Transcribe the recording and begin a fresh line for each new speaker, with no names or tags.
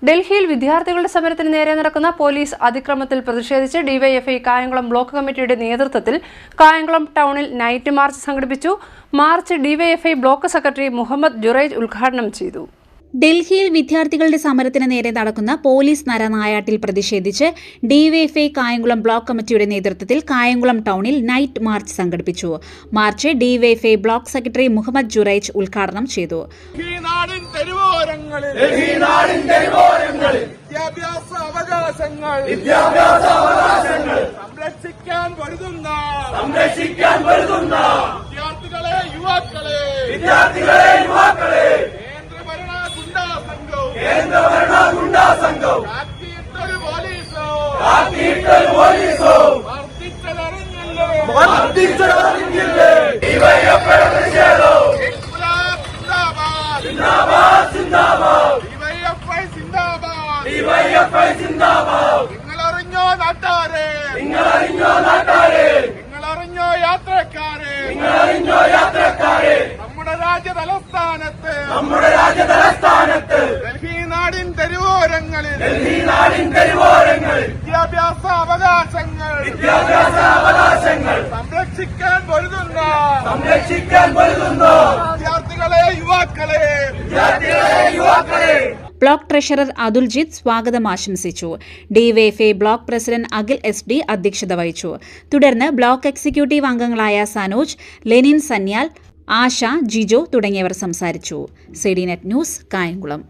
ഡൽഹിയിൽ വിദ്യാർത്ഥികളുടെ സമരത്തിന് നേരെ നടക്കുന്ന പോലീസ് അതിക്രമത്തിൽ പ്രതിഷേധിച്ച് ഡിവൈഎഫ്ഐ കായംകുളം ബ്ലോക്ക് കമ്മിറ്റിയുടെ നേതൃത്വത്തിൽ കായംകുളം ടൗണിൽ നൈറ്റ് മാർച്ച് സംഘടിപ്പിച്ചു. March DYFI block secretary Muhammad Juraij ഉദ്ഘാടനം ചെയ്തു.
ഡൽഹിയിൽ വിദ്യാർത്ഥികളുടെ സമരത്തിന് നേരെ നടക്കുന്ന പോലീസ് നരനായാട്ടിൽ പ്രതിഷേധിച്ച് ഡിവൈഎഫ്ഐ കായംകുളം ബ്ലോക്ക് കമ്മിറ്റിയുടെ നേതൃത്വത്തിൽ കായംകുളം ടൗണിൽ നൈറ്റ് മാർച്ച് സംഘടിപ്പിച്ചു. March DYFI block secretary Muhammad Juraij ഉദ്ഘാടനം ചെയ്തു.
നമ്മുടെ രാജ്യ തലസ്ഥാനത്ത് ഡൽഹി നാടിൻ തെരുവോരങ്ങളിൽ വിദ്യാഭ്യാസ അവകാശങ്ങൾ സംരക്ഷിക്കാൻ പൊരുതുന്ന വിദ്യാർത്ഥികളെ യുവാക്കളെ
ബ്ലോക്ക് ട്രഷറർ അതുൽജിത്ത് സ്വാഗതം ആശംസിച്ചു. DYFI block president Akhil SD അധ്യക്ഷത വഹിച്ചു. തുടർന്ന് ബ്ലോക്ക് എക്സിക്യൂട്ടീവ് അംഗങ്ങളായ സനോജ്, ലെനിൻ സന്യാൽ, ആശ, ജിജോ തുടങ്ങിയവർ സംസാരിച്ചു. CDNet news, Kayamkulam.